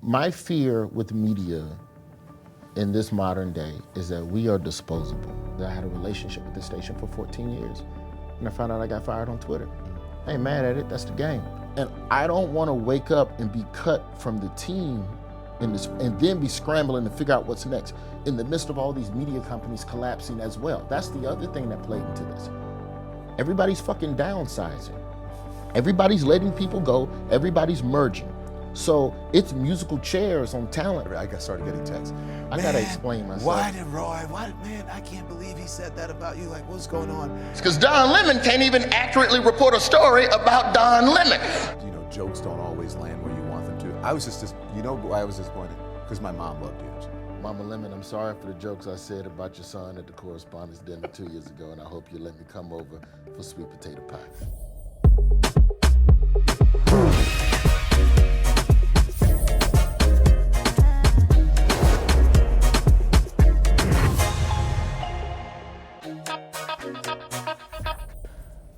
My fear with media in this modern day is that we are disposable. I had a relationship with this station for 14 years, and I found out I got fired on Twitter. I ain't mad at it, that's the game. And I don't want to wake up and be cut from the team and then be scrambling to figure out what's next in the midst of all these media companies collapsing as well. That's the other thing that played into this. Everybody's fucking downsizing. Everybody's letting people go, everybody's merging. So it's musical chairs on talent. I started getting texts. I gotta explain myself. Man, I can't believe he said that about you. Like, what's going on? It's because Don Lemon can't even accurately report a story about Don Lemon. You know, jokes don't always land where you want them to. I was just you know why I was disappointed? Because my mom loved you. Mama Lemon, I'm sorry for the jokes I said about your son at the Correspondents dinner 2 years ago, and I hope you let me come over for sweet potato pie.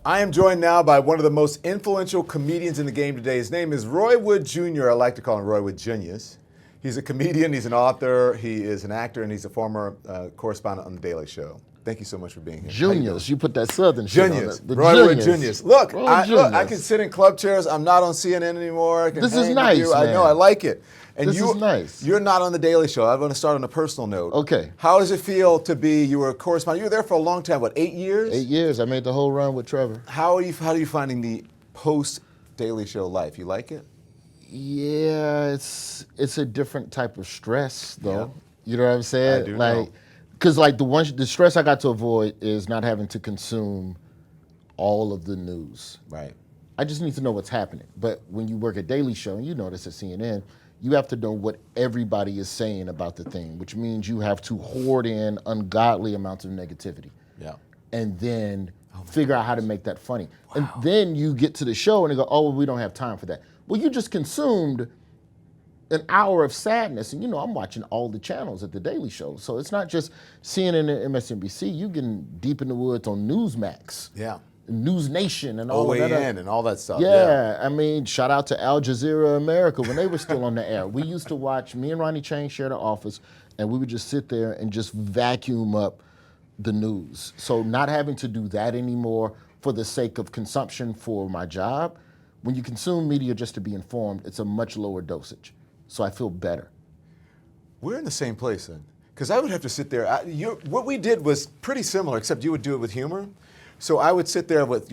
I am joined now by one of the most influential comedians in the game today. His name is Roy Wood Jr. I like to call him Roy Wood Genius. He's a comedian, he's an author, he is an actor, and he's a former correspondent on The Daily Show. Thank you so much for being here. Junius, you put that Southern shit on it. Roy Wood Junius. Look, I can sit in club chairs. I'm not on CNN anymore. This is nice, man. I know, I like it. And this is nice. You're not on The Daily Show. I'm going to start on a personal note. Okay. How does it feel to be, you were a correspondent, you were there for a long time, what, 8 years? 8 years. I made the whole run with Trevor. How are you finding the post-Daily Show life? You like it? Yeah, it's a different type of stress, though. Yeah. You know what I'm saying? I do know. Because the stress I got to avoid is not having to consume all of the news. Right. I just need to know what's happening. But when you work at Daily Show, and you know this at CNN, you have to know what everybody is saying about the thing, which means you have to hoard in ungodly amounts of negativity. Yeah. And then figure out how to make that funny. Wow. And then you get to the show and they go, oh, well, we don't have time for that. Well, you just consumed an hour of sadness. And I'm watching all the channels at the Daily Show. So it's not just CNN and MSNBC. You getting deep in the woods on Newsmax. Yeah. News Nation and all OAN of that. and all that stuff. Yeah, I mean, shout out to Al Jazeera America when they were still on the air. We used to watch, me and Ronnie Chang shared an office, and we would just sit there and just vacuum up the news. So not having to do that anymore for the sake of consumption for my job. When you consume media just to be informed, it's a much lower dosage. So I feel better. We're in the same place then. Because I would have to sit there. What we did was pretty similar, except you would do it with humor. So I would sit there with,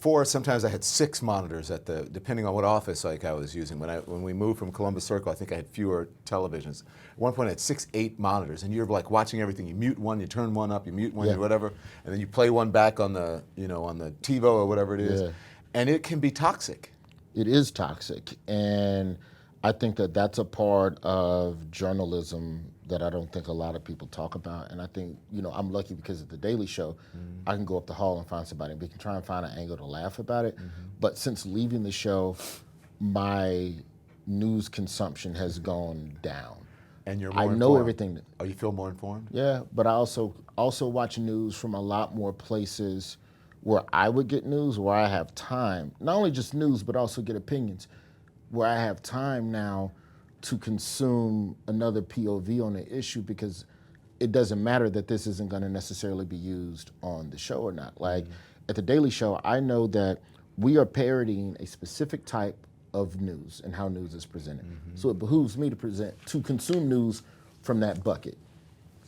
4, sometimes I had 6 monitors depending on what office I was using. When we moved from Columbus Circle, I think I had fewer televisions. At one point I had 6, 8 monitors, and you're like watching everything. You mute one, you turn one up, you mute one, you whatever, and then you play one back on the, on the TiVo or whatever it is. Yeah. And it can be toxic. It is toxic, and I think that that's a part of journalism that I don't think a lot of people talk about. And I think, I'm lucky because at the Daily Show, I can go up the hall and find somebody. We can try and find an angle to laugh about it. But since leaving the show, my news consumption has gone down. And you're more informed. know everything. Oh, you feel more informed? Yeah, but I also watch news from a lot more places where I would get news, where I have time. Not only just news, but also get opinions. Where I have time now to consume another POV on the issue, because it doesn't matter that this isn't going to necessarily be used on the show or not. Like at the Daily Show, I know that we are parodying a specific type of news and how news is presented. So it behooves me to consume news from that bucket.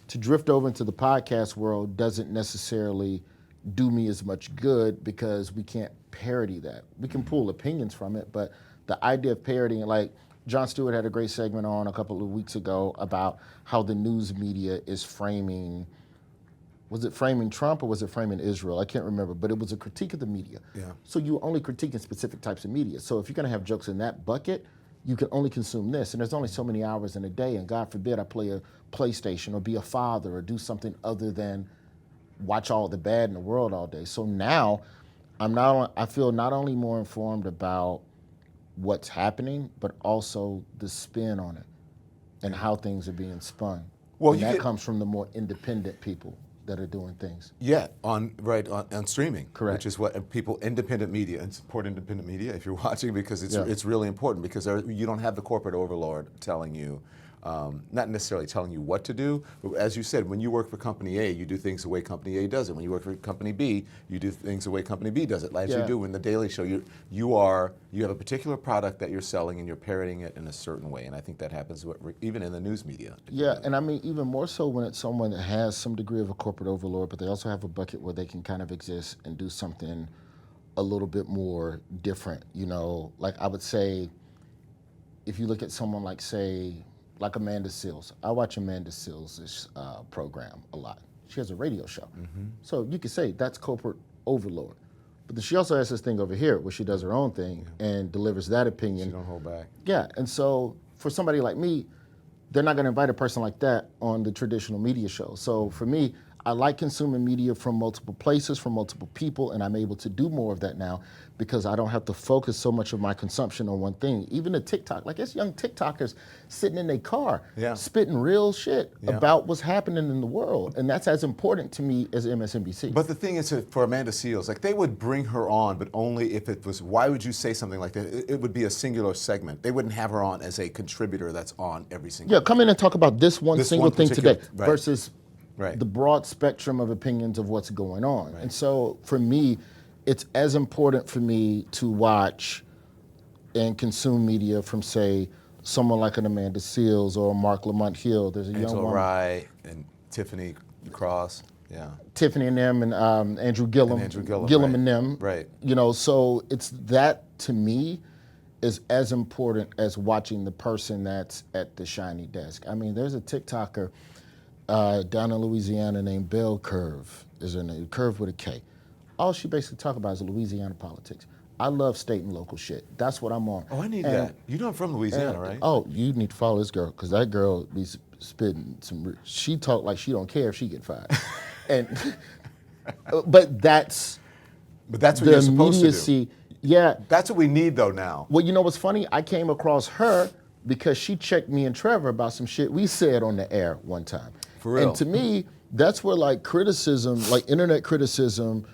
To drift over into the podcast world doesn't necessarily do me as much good because we can't parody that. We can pull opinions from it, but the idea of parodying, like Jon Stewart had a great segment on a couple of weeks ago about how the news media is framing, was it framing Trump or was it framing Israel? I can't remember, but it was a critique of the media. Yeah. So you only critiquing specific types of media. So if you're gonna have jokes in that bucket, you can only consume this. And there's only so many hours in a day, and God forbid I play a PlayStation or be a father or do something other than watch all the bad in the world all day. So now I feel not only more informed about what's happening, but also the spin on it and how things are being spun. Well, and that comes from the more independent people that are doing things. Yeah, on streaming, Correct. which is what people, independent media, and support independent media if you're watching, because it's really important, because you don't have the corporate overlord telling you, not necessarily telling you what to do, but as you said, when you work for Company A, you do things the way Company A does it. When you work for Company B, you do things the way Company B does it. As you do in The Daily Show, you have a particular product that you're selling and you're parodying it in a certain way, and I think that happens even in the news media. Yeah, and I mean, even more so when it's someone that has some degree of a corporate overlord, but they also have a bucket where they can kind of exist and do something a little bit more different, you know? Like I would say, if you look at someone like, say, like Amanda Seales. I watch Amanda Seales' program a lot. She has a radio show. So you could say that's corporate overlord. But then she also has this thing over here where she does her own thing and delivers that opinion. She don't hold back. Yeah, and so for somebody like me, they're not gonna invite a person like that on the traditional media show. So for me, I like consuming media from multiple places, from multiple people, and I'm able to do more of that now because I don't have to focus so much of my consumption on one thing. Even the TikTok, like it's young TikTokers sitting in their car, spitting real shit about what's happening in the world. And that's as important to me as MSNBC. But the thing is, for Amanda Seales, like they would bring her on, but only if it was, why would you say something like that? It would be a singular segment. They wouldn't have her on as a contributor that's on every single Yeah, come in and talk about this single thing today versus the broad spectrum of opinions of what's going on. And so for me, it's as important for me to watch and consume media from, say, someone like an Amanda Seales or Mark Lamont Hill. There's a young woman. Rye and Tiffany Cross. Tiffany and them and Andrew Gillum. Gillum and them. Right. You know, so it's that to me is as important as watching the person that's at the shiny desk. I mean, there's a TikToker down in Louisiana named Bell Curve, is her name, Curve with a K. All she basically talk about is Louisiana politics. I love state and local shit. That's what I'm on. Oh, I need that. You know I'm from Louisiana, right? Oh, you need to follow this girl, because that girl be spitting some, she talk like she don't care if she get fired. And but that's what you're supposed to do. Yeah. That's what we need though now. Well, you know what's funny? I came across her because she checked me and Trevor about some shit we said on the air one time. For real. And to me, that's where like criticism, like internet criticism,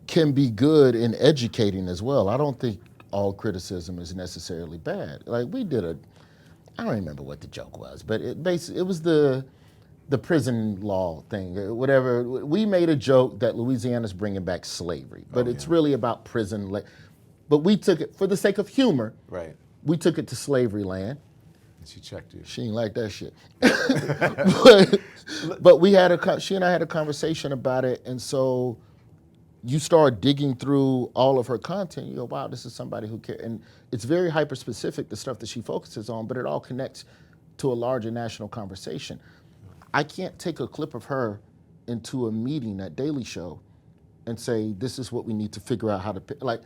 can be good in educating as well. I don't think all criticism is necessarily bad. Like we did I don't remember what the joke was, but it was the prison law thing, or whatever. We made a joke that Louisiana's bringing back slavery, but it's really about prison. But we took it, for the sake of humor, we took it to slavery land. She checked you. She ain't like that shit. but she and I had a conversation about it, and so you start digging through all of her content, you go, wow, this is somebody who cares. And it's very hyper-specific, the stuff that she focuses on, but it all connects to a larger national conversation. I can't take a clip of her into a meeting at Daily Show and say, this is what we need to figure out how to, like,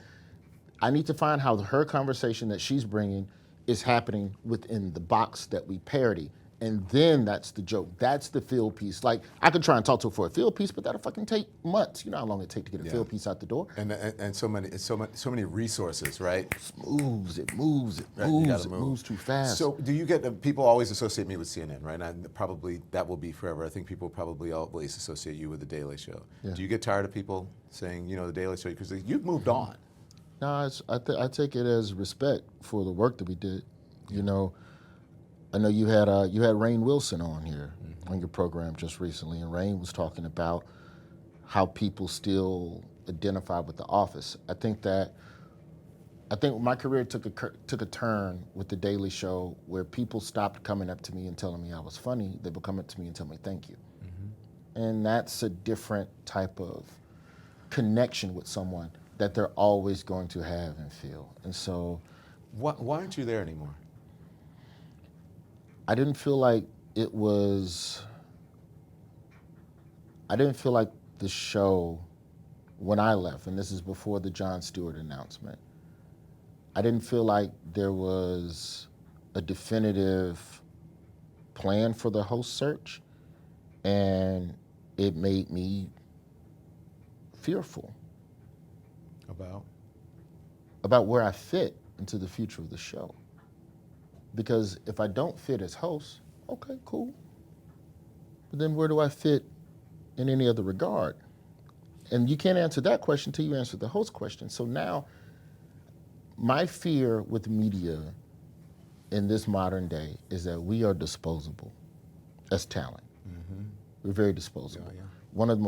I need to find how her conversation that she's bringing is happening within the box that we parody. And then that's the joke. That's the field piece. Like, I could try and talk to her for a field piece, but that'll fucking take months. You know how long it takes to get a field piece out the door? And so many resources, right? It moves too fast. So do you get, people always associate me with CNN, right? And probably that will be forever. I think people probably always associate you with The Daily Show. Yeah. Do you get tired of people saying, you know, The Daily Show, because you've moved on? No, I take it as respect for the work that we did. You know, I know you had Rainn Wilson on here on your program just recently, and Rainn was talking about how people still identify with The Office. I think my career took a turn with The Daily Show, where people stopped coming up to me and telling me I was funny. They would come up to me and tell me thank you, and that's a different type of connection with someone that they're always going to have and feel. And so, why aren't you there anymore? I didn't feel like the show, when I left, and this is before the Jon Stewart announcement, I didn't feel like there was a definitive plan for the host search, and it made me fearful. About where I fit into the future of the show. Because if I don't fit as host, okay, cool. But then where do I fit in any other regard. And you can't answer that question until you answer the host question. So now, my fear with media in this modern day is that we are disposable as talent. We're very disposable. Yeah, yeah. One of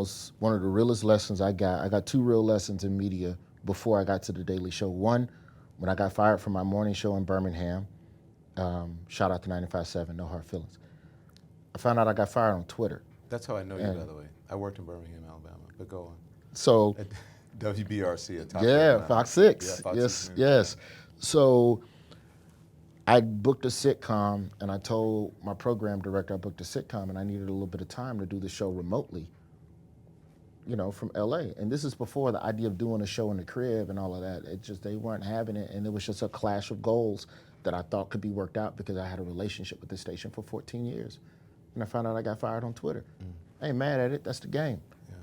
the realest lessons I got two real lessons in media before I got to the Daily Show. One, when I got fired from my morning show in Birmingham, shout out to 95.7, No Hard Feelings. I found out I got fired on Twitter. That's how I know you, by the way. I worked in Birmingham, Alabama, but go on. So, At WBRC at top. yeah, Fox 6. Yeah, Fox yes, 6 News. yes. So I booked a sitcom, and I told my program director I booked a sitcom, and I needed a little bit of time to do the show remotely, from LA. And this is before the idea of doing a show in the crib and all of that. It just, they weren't having it, and it was just a clash of goals that I thought could be worked out because I had a relationship with the station for 14 years. And I found out I got fired on Twitter. I ain't mad at it, that's the game. Yeah.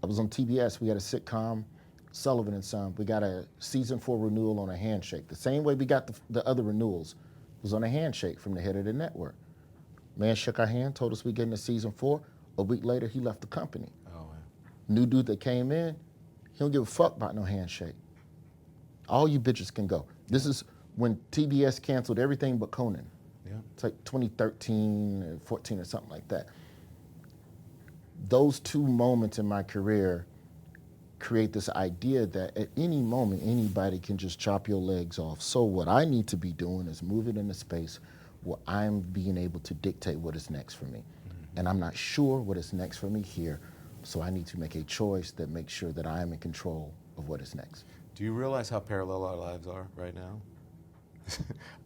I was on TBS, we had a sitcom, Sullivan and Son. We got a season 4 renewal on a handshake. The same way we got the other renewals was on a handshake from the head of the network. Man shook our hand, told us we getting a season 4. A week later, he left the company. Oh, man. New dude that came in, he don't give a fuck about no handshake. All you bitches can go. This is when TBS canceled everything but Conan. Yeah. It's like 2013 or 14 or something like that. Those two moments in my career create this idea that at any moment, anybody can just chop your legs off. So what I need to be doing is moving into space where I'm being able to dictate what is next for me. And I'm not sure what is next for me here, so I need to make a choice that makes sure that I am in control of what is next. Do you realize how parallel our lives are right now?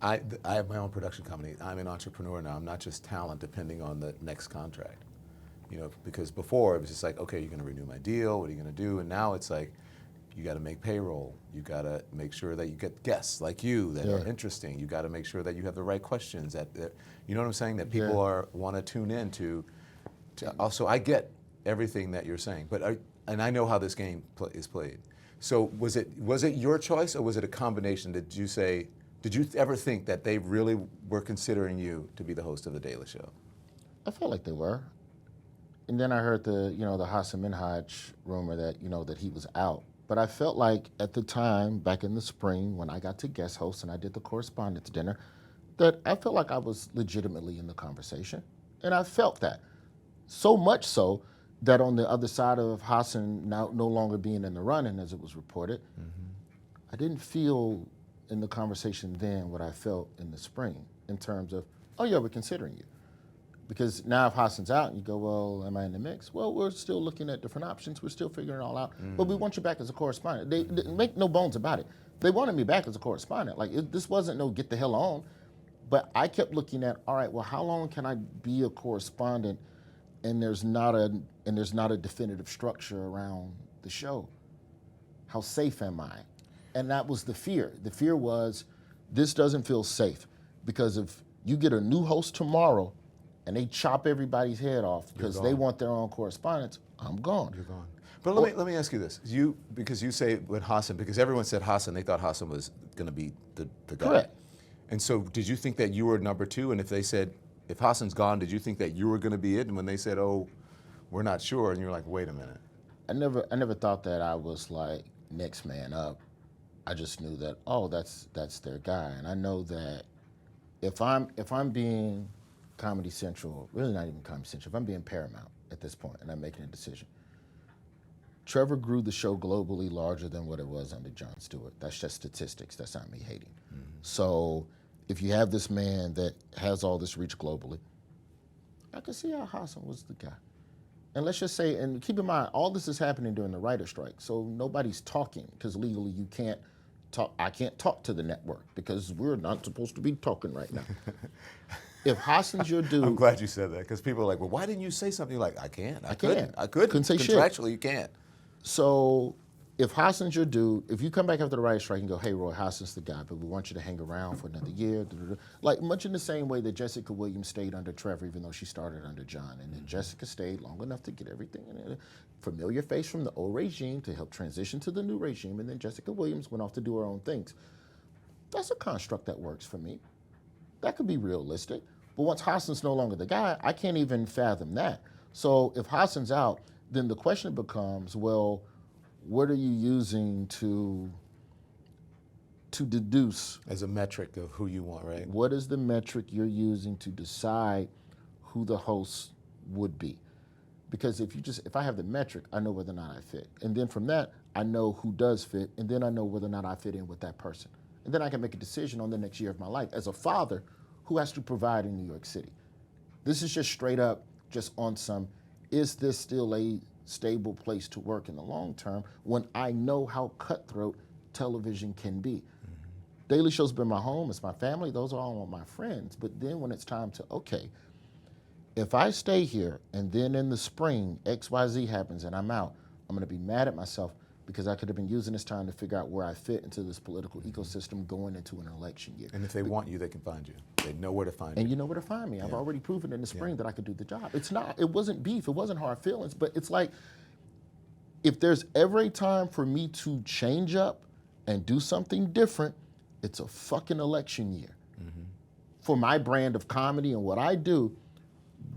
I have my own production company. I'm an entrepreneur now. I'm not just talent depending on the next contract. Because before it was just like, okay, you're going to renew my deal. What are you going to do? And now it's like, you got to make payroll. You got to make sure that you get guests like you that are interesting. You got to make sure that you have the right questions. That you know what I'm saying? That people want to tune in to. Also, I get everything that you're saying, and I know how this game is played. So was it your choice, or was it a combination? Did you ever think that they really were considering you to be the host of the Daily Show? I felt like they were. And then I heard the Hassan Minhaj rumor that, that he was out. But I felt like at the time, back in the spring, when I got to guest host and I did the correspondence dinner, that I felt like I was legitimately in the conversation. And I felt that. So much so that on the other side of Hassan no longer being in the running, as it was reported, I didn't feel in the conversation then what I felt in the spring in terms of, oh yeah, we're considering you. Because now if Hassan's out, and you go, well, am I in the mix? Well, we're still looking at different options. We're still figuring it all out. But we want you back as a correspondent. They make no bones about it. They wanted me back as a correspondent. This wasn't no get the hell on. But I kept looking at, all right, well, how long can I be a correspondent and there's not a definitive structure around the show? How safe am I? And that was the fear. The fear was, this doesn't feel safe. Because if you get a new host tomorrow, and they chop everybody's head off because they want their own correspondence, I'm gone. You're gone. But let me ask you this. Because you say with Hassan, because everyone said Hassan, they thought Hassan was going to be the guy. Correct. And so did you think that you were number 2? And if they said, if Hassan's gone, did you think that you were going to be it? And when they said, oh, we're not sure, and you're like, wait a minute. I never thought that I was like next man up. I just knew that, oh, that's their guy. And I know that if I'm being Comedy Central, really not even Comedy Central, if I'm being Paramount at this point and I'm making a decision, Trevor grew the show globally larger than what it was under Jon Stewart. That's just statistics. That's not me hating. So if you have this man that has all this reach globally, I can see how Hassan was the guy. And let's just say, and keep in mind, all this is happening during the writer's strike, so nobody's talking, because legally you can't talk. I can't talk to the network because we're not supposed to be talking right now. If Hassan's your dude, I'm glad you said that, because people are like, well, why didn't you say something? You're like, I can't. I couldn't. Couldn't say shit. Contractually, you can't. So if Hassan's your dude, if you come back after the writer's strike and go, hey, Roy, Hassan's the guy, but we want you to hang around for another year, like much in the same way that Jessica Williams stayed under Trevor, even though she started under John. And then Jessica stayed long enough to get everything in a familiar face from the old regime to help transition to the new regime. And then Jessica Williams went off to do her own things. That's a construct that works for me. That could be realistic. But once Hassan's no longer the guy, I can't even fathom that. So if Hassan's out, then the question becomes, well, what are you using to deduce? As a metric of who you want, right? What is the metric you're using to decide who the host would be? Because if I have the metric, I know whether or not I fit. And then from that, I know who does fit, and then I know whether or not I fit in with that person. And then I can make a decision on the next year of my life as a father who has to provide in New York City. This is just straight up, just on some, is this still a stable place to work in the long term when I know how cutthroat television can be? Daily Show's been my home, it's my family, those are all my friends. But then when it's time to, okay, if I stay here and then in the spring, XYZ happens and I'm out, I'm gonna be mad at myself because I could have been using this time to figure out where I fit into this political ecosystem going into an election year. And if they want you, they can find you. They know where to find you. And you know where to find me. I've already proven in the spring that I could do the job. It wasn't beef, it wasn't hard feelings, but it's like, if there's ever a time for me to change up and do something different, it's a fucking election year. For my brand of comedy and what I do,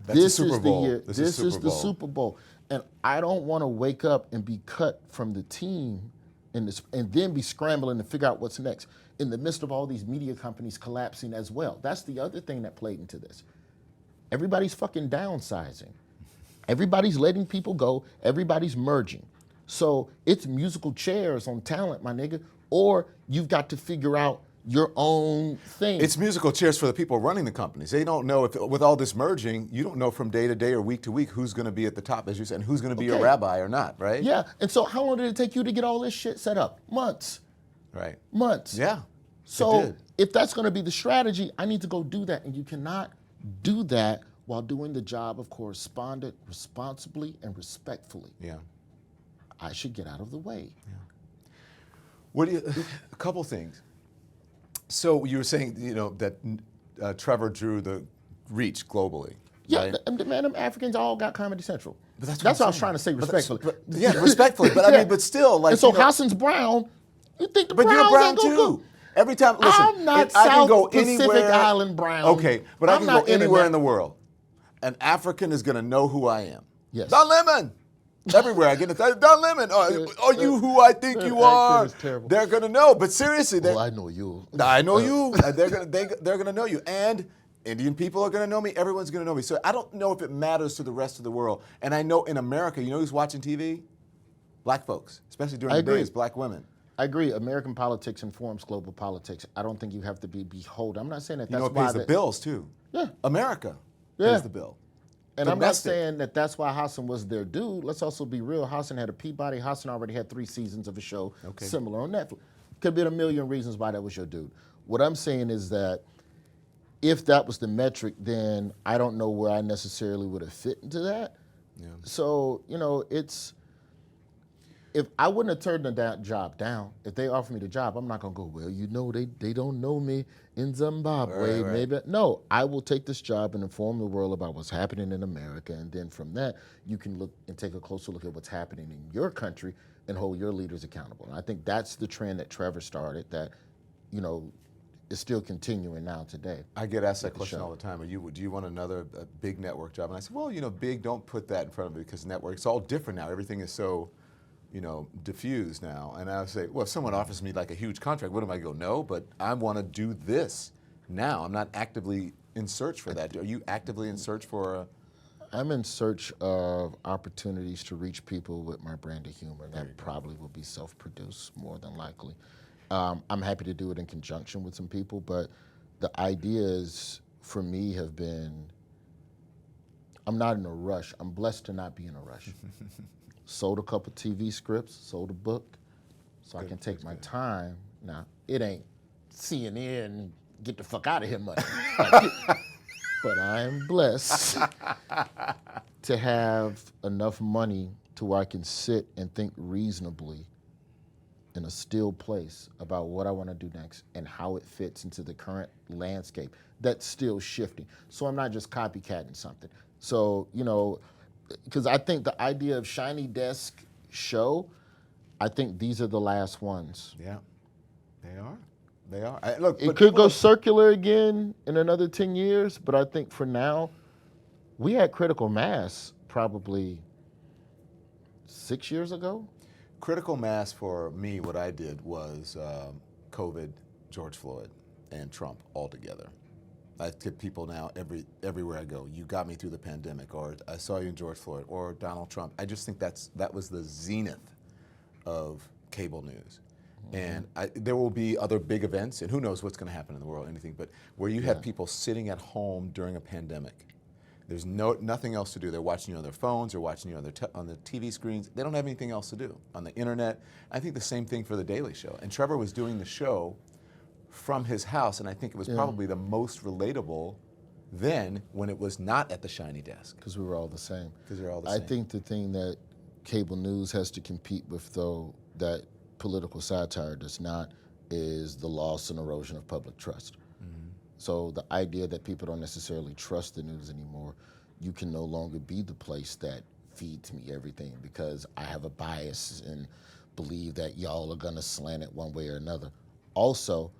That's this the Super is the Bowl. year. This This is is Super the Bowl. Super Bowl. And I don't want to wake up and be cut from the team and then be scrambling to figure out what's next in the midst of all these media companies collapsing as well. That's the other thing that played into this. Everybody's fucking downsizing. Everybody's letting people go. Everybody's merging. So it's musical chairs on talent, my nigga, or you've got to figure out your own thing. It's musical chairs for the people running the companies. They don't know if, with all this merging, you don't know from day to day or week to week who's going to be at the top, as you said, and who's going to be a rabbi or not, right? Yeah, and so how long did it take you to get all this shit set up? Months. Right. Months. Yeah. So if that's going to be the strategy, I need to go do that. And you cannot do that while doing the job of correspondent responsibly and respectfully. Yeah. I should get out of the way. What do you? A couple things. So you were saying, that Trevor drew the reach globally. Yeah, right? man, them Africans all got Comedy Central. But that's what I was I'm trying to say saying. respectfully. Respectfully. But I mean, but still, like. And so Hassan's brown. You think the But Browns you're brown ain't gonna too. go? Every time, listen. I'm not I can South go Pacific anywhere. Island brown. Okay, but I I'm can go not anywhere in the internet. world. An African is going to know who I am. Yes. Don Lemon. Everywhere I get it, Don Lemon. Are you who I think you are? Is terrible. They're going to know. But seriously, Well, I know you. I know you. They're gonna know you, and Indian people are gonna know me. Everyone's gonna know me. So I don't know if it matters to the rest of the world. And I know in America, you know who's watching TV? Black folks, especially during I the agree. days. Black women. I agree. American politics informs global politics. I don't think you have to be beholden. I'm not saying that You know that's it pays why the that- bills too. Yeah. America Yeah. pays the bill. And I'm not Domestic. saying that that's why Hassan was their dude. Let's also be real. Hassan had a Peabody. Hassan already had 3 seasons of a show similar on Netflix. Could have been a million reasons why that was your dude. What I'm saying is that if that was the metric, then I don't know where I necessarily would have fit into that. Yeah. So, if I wouldn't have turned the job down, if they offered me the job, I'm not gonna go, well, they don't know me in Zimbabwe. Right. Maybe no, I will take this job and inform the world about what's happening in America, and then from that, you can look and take a closer look at what's happening in your country and hold your leaders accountable. And I think that's the trend that Trevor started that, is still continuing now today. I get asked that the question show. all the time. Do you want another big network job? And I said, well, big. Don't put that in front of it because network. It's all different now. Everything is so. Diffused now. And I would say, well, if someone offers me like a huge contract, what am I going to go? No, but I want to do this now. I'm not actively in search for that. Are you actively in search for I'm in search of opportunities to reach people with my brand of humor. That probably will be self-produced more than likely. I'm happy to do it in conjunction with some people, but the ideas for me have been, I'm not in a rush. I'm blessed to not be in a rush. Sold a couple TV scripts, sold a book, so I can take my time. Now, it ain't CNN and get the fuck out of here money. But I am blessed to have enough money to where I can sit and think reasonably in a still place about what I want to do next and how it fits into the current landscape that's still shifting. So I'm not just copycatting something. So, because I think the idea of shiny desk show, I think these are the last ones. Yeah, they are. They are. Look, It could go circular again in another 10 years, but I think for now, we had critical mass probably 6 years ago. Critical mass for me, what I did was COVID, George Floyd, and Trump all together. I tip people now everywhere I go. You got me through the pandemic, or I saw you in George Floyd, or Donald Trump. I just think that was the zenith of cable news. And there will be other big events, and who knows what's going to happen in the world, anything. But where you have people sitting at home during a pandemic, there's nothing else to do. They're watching you on their phones, they're watching you on the TV screens. They don't have anything else to do on the internet. I think the same thing for The Daily Show. And Trevor was doing the show from his house, and I think it was probably the most relatable then when it was not at the shiny desk. Because we were all the same. Because they're all the same. I think the thing that cable news has to compete with, though, that political satire does not, is the loss and erosion of public trust. So the idea that people don't necessarily trust the news anymore, you can no longer be the place that feeds me everything because I have a bias and believe that y'all are gonna slant it one way or another. Also,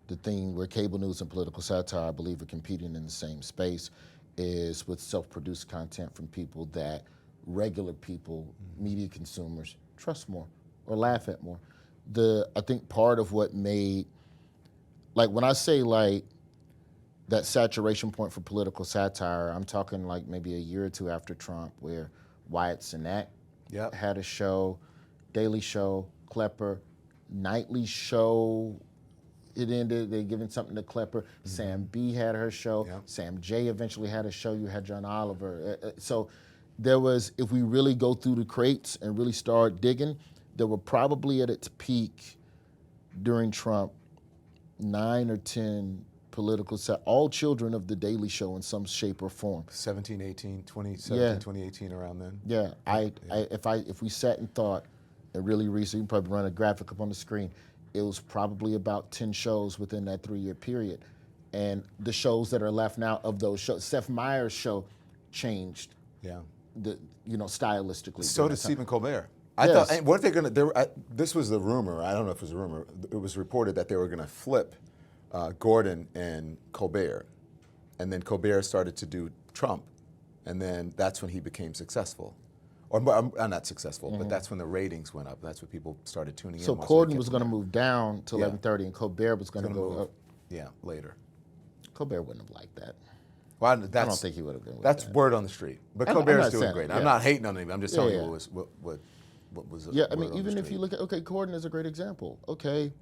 the thing where cable news and political satire, I believe, are competing in the same space is with self-produced content from people that regular people, media consumers, trust more or laugh at more. I think part of what made, like when I say like that saturation point for political satire, I'm talking like maybe a year or two after Trump, where Wyatt Cenac had a show, Daily Show, Klepper, nightly show. It ended, they giving something to Klepper. Sam B had her show. Sam J eventually had a show. You had John Oliver. So there was, if we really go through the crates and really start digging, there were probably at its peak during Trump 9 or 10 political, all children of The Daily Show in some shape or form. 17, 18, 2017, 2018, around then. Yeah, if we sat and thought and really researched, you can probably run a graphic up on the screen. It was probably about 10 shows within that 3-year period. And the shows that are left now of those shows, Seth Meyers' show changed. Stylistically. So did Stephen Colbert. I thought, weren't they going to, this was the rumor, I don't know if it was a rumor, it was reported that they were going to flip Gordon and Colbert. And then Colbert started to do Trump. And then that's when he became successful. Or not successful, but that's when the ratings went up. That's when people started tuning in. So Gordon was going to move down to 11:30 and Colbert was going to go up. Yeah, later. Colbert wouldn't have liked that. Well, I don't think he would have been with That's that. word on the street. But Colbert's doing great. I'm not hating on him. I'm just telling you what was I mean, even if you look at, Gordon is a great example. Okay,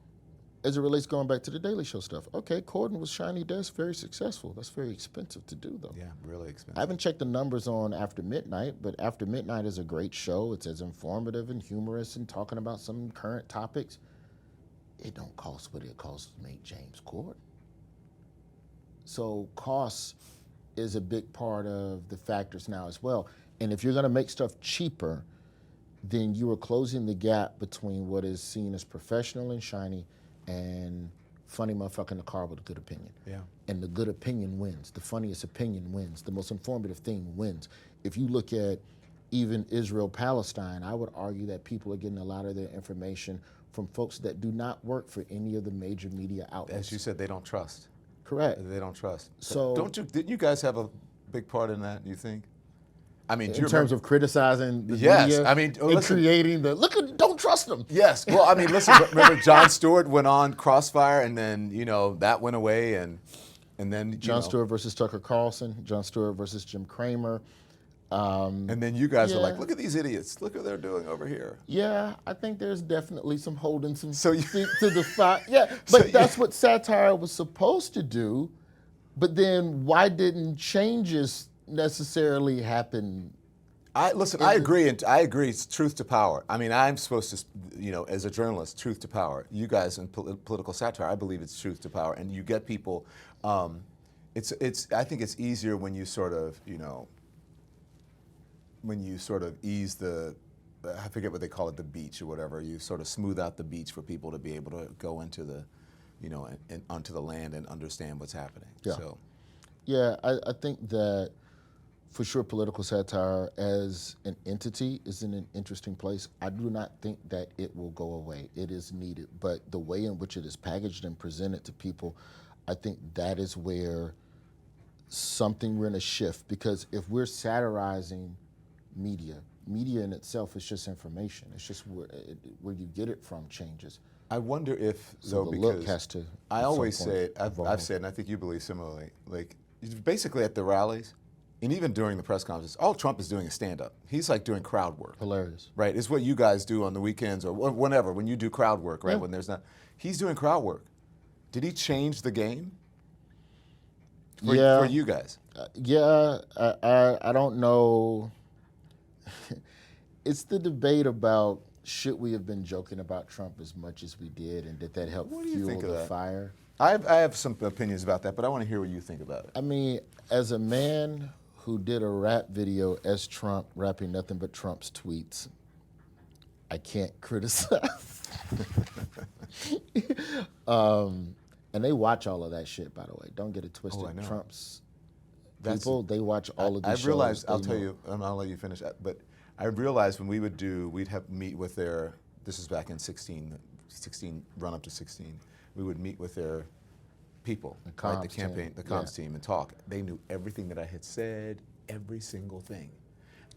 as it relates going back to the Daily Show stuff. Okay, Gordon was shiny desk, very successful. That's very expensive to do, though. Yeah, really expensive. I haven't checked the numbers on After Midnight, but After Midnight is a great show. It's as informative and humorous and talking about some current topics. It don't cost what it costs to make James Corden. So cost is a big part of the factors now as well. And if you're going to make stuff cheaper, then you are closing the gap between what is seen as professional and shiny and funny motherfucker in the car with a good opinion. Yeah. And the good opinion wins. The funniest opinion wins. The most informative thing wins. If you look at even Israel-Palestine, I would argue that people are getting a lot of their information from folks that do not work for any of the major media outlets. As you said, they don't trust. Correct. They don't trust. So didn't you guys have a big part in that, do you think? I mean, in terms of criticizing the media, I mean, and creating don't trust them. Yes, well, I mean, listen. Remember, Jon Stewart went on Crossfire, and then that went away, and then Jon Stewart versus Tucker Carlson, Jon Stewart versus Jim Cramer, and then you guys are like, look at these idiots, look what they're doing over here. Yeah, I think there's definitely some holding some feet to the fire. Yeah, but that's what satire was supposed to do. But then why didn't changes necessarily happen? I agree, and I agree. It's truth to power. I mean, I'm supposed to, as a journalist, truth to power. You guys in political satire, I believe it's truth to power, and you get people. I think it's easier when you sort of, ease the, I forget what they call it, the beach or whatever. You sort of smooth out the beach for people to be able to go into the, and onto the land and understand what's happening. Yeah. So. Yeah, I think that for sure political satire as an entity is in an interesting place. I do not think that it will go away. It is needed, but the way in which it is packaged and presented to people, I think that is where we're in a shift, because if we're satirizing media. Media in itself is just information. It's just where you get it from changes. I wonder if, So though, the because look has to. I at some always point, say, I've evolve. said, and I think you believe similarly, like basically at the rallies, and even during the press conferences, all Trump is doing is stand-up. He's like doing crowd work. Hilarious. Right, it's what you guys do on the weekends or whenever, when you do crowd work, right, Yeah. when there's not. He's doing crowd work. Did he change the game for you guys? Yeah, I don't know. It's the debate about should we have been joking about Trump as much as we did, and did that help What do you fuel think of the that? fire? I have some opinions about that, but I want to hear what you think about it. I mean, as a man who did a rap video as Trump, rapping nothing but Trump's tweets, I can't criticize. And they watch all of that shit, by the way. Don't get it twisted. I know. Trump's That's- people, they watch all of these I've shows. realized, They I'll tell know. you, and I'll let you finish that, but I realized when we'd have meet with their, this is back in 16, run up to 16, we would meet with their people, The right, the comms team. campaign, the comms Yeah. team, and talk. They knew everything that I had said, every single thing.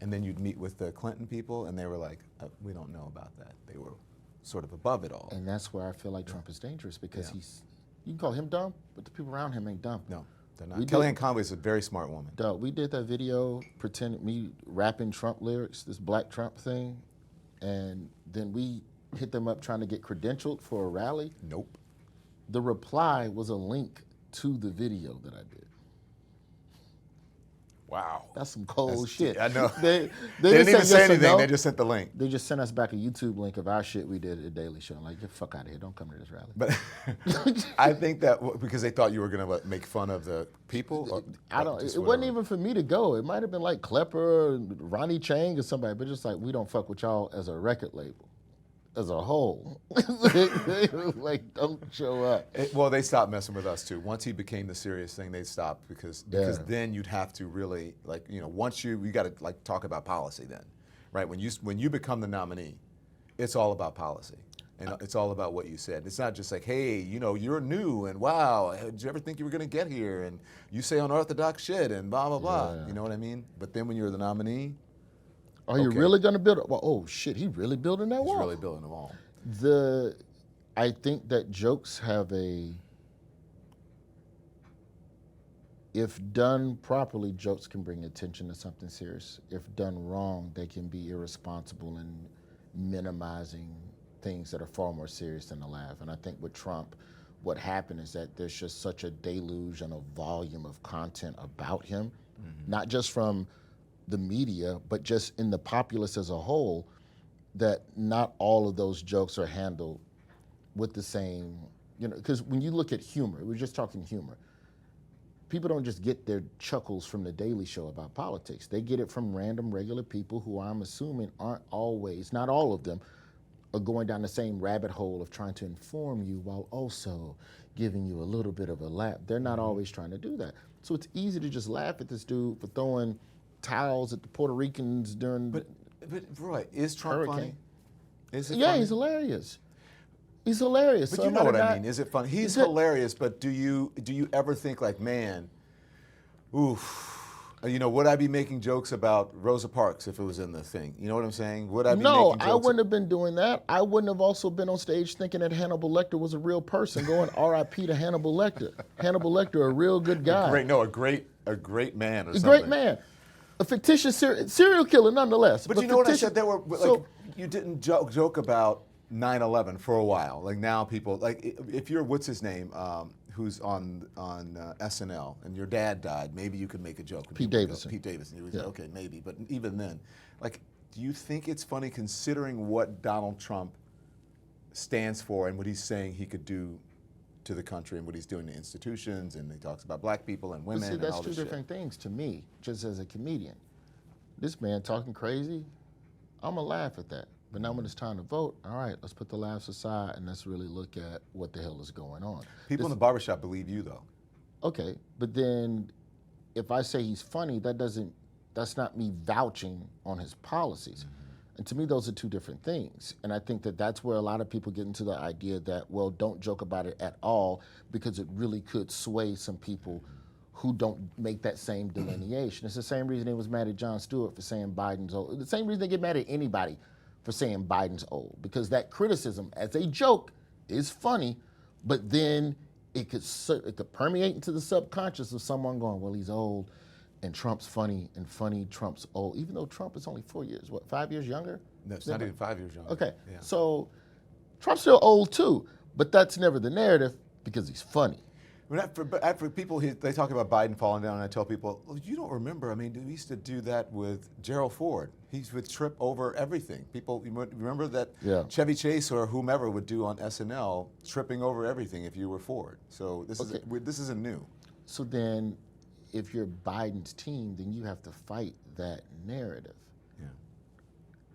And then you'd meet with the Clinton people, and they were like, we don't know about that. They were sort of above it all. And that's where I feel like Trump is dangerous, because Yeah. you can call him dumb, but the people around him ain't dumb. No, they're We not. did- Kellyanne Conway is a very smart woman. Dog, we did that video, pretending me rapping Trump lyrics, this Black Trump thing, and then we hit them up trying to get credentialed for a rally. Nope. The reply was a link to the video that I did. Wow. That's some cold That's- shit. I know. They They didn't just even said say yes or anything. no. They just sent the link. They just sent us back a YouTube link of our shit we did at the Daily Show. I'm like, get the fuck out of here. Don't come to this rally. But I think that because they thought you were going to make fun of the people. Or, I don't. just It wasn't whatever? even for me to go. It might have been like Klepper, or Ronnie Chang, or somebody. But just like, we don't fuck with y'all as a record label, as a whole. Like, don't show up. Well, they stopped messing with us too. Once he became the serious thing, they stopped because Yeah. then you'd have to really once you got to like talk about policy then, right? When you become the nominee, it's all about policy. And it's all about what you said. It's not just like, hey, you're new and wow, did you ever think you were going to get here? And you say unorthodox shit and blah, blah, blah. Yeah. You know what I mean? But then when you're the nominee, Are you Okay. really going to build it? Well, oh shit, he really building that he's wall. really building them all. I think that jokes have if done properly, jokes can bring attention to something serious. If done wrong, they can be irresponsible and minimizing things that are far more serious than a laugh. And I think with Trump, what happened is that there's just such a deluge and a volume of content about him, not just from the media, but just in the populace as a whole, that not all of those jokes are handled with the same, because when you look at humor, we're just talking humor. People don't just get their chuckles from the Daily Show about politics. They get it from random, regular people who I'm assuming aren't always, not all of them, are going down the same rabbit hole of trying to inform you while also giving you a little bit of a laugh. They're not always trying to do that. So it's easy to just laugh at this dude for throwing towels at the Puerto Ricans during But Roy, is Trump hurricane. funny? Is it Yeah, funny? he's hilarious. He's hilarious. But So you am know what to I not- mean. Is it funny? He's Is it- hilarious, but do you ever think like, man, oof, would I be making jokes about Rosa Parks if it was in the thing? You know what I'm saying? Would I be No, making I jokes? wouldn't have been doing that. I wouldn't have also been on stage thinking that Hannibal Lecter was a real person, going R.I.P. to Hannibal Lecter. Hannibal Lecter, a real good guy. A great man or A something. great man. A fictitious serial killer, nonetheless. But you know what I said? fictitious- There were like So- you didn't joke about 9/11 for a while. Like now people like if you're what's his name who's on SNL and your dad died, maybe you could make a joke. And Pete people would go, Davidson. Pete Davidson. You would Yeah. say, okay, maybe. But even then, like, do you think it's funny considering what Donald Trump stands for and what he's saying he could do to the country and what he's doing to institutions, and he talks about black people and But women see, and that's all two this shit. different things to me, just as a comedian. This man talking crazy, I'm going to laugh at that. But now when it's time to vote, all right, let's put the laughs aside and let's really look at what the hell is going on. People in the barbershop believe you though. Okay, but then if I say he's funny, that's not me vouching on his policies. And to me, those are two different things. And I think that that's where a lot of people get into the idea that, well, don't joke about it at all because it really could sway some people who don't make that same delineation. It's the same reason they was mad at Jon Stewart for saying Biden's old. The same reason they get mad at anybody for saying Biden's old, because that criticism as a joke is funny, but then it could permeate into the subconscious of someone going, well, he's old, and Trump's funny, and funny Trump's old, even though Trump is only 4 years, 5 years younger? No, it's not even 5 years younger. Okay, Yeah. so Trump's still old too, but that's never the narrative because he's funny. For people, they talk about Biden falling down, and I tell people, well, you don't remember. I mean, we used to do that with Gerald Ford. He would trip over everything. People, you remember that Chevy Chase or whomever would do on SNL, tripping over everything if you were Ford. So this isn't new. So then, if you're Biden's team, then you have to fight that narrative. Yeah.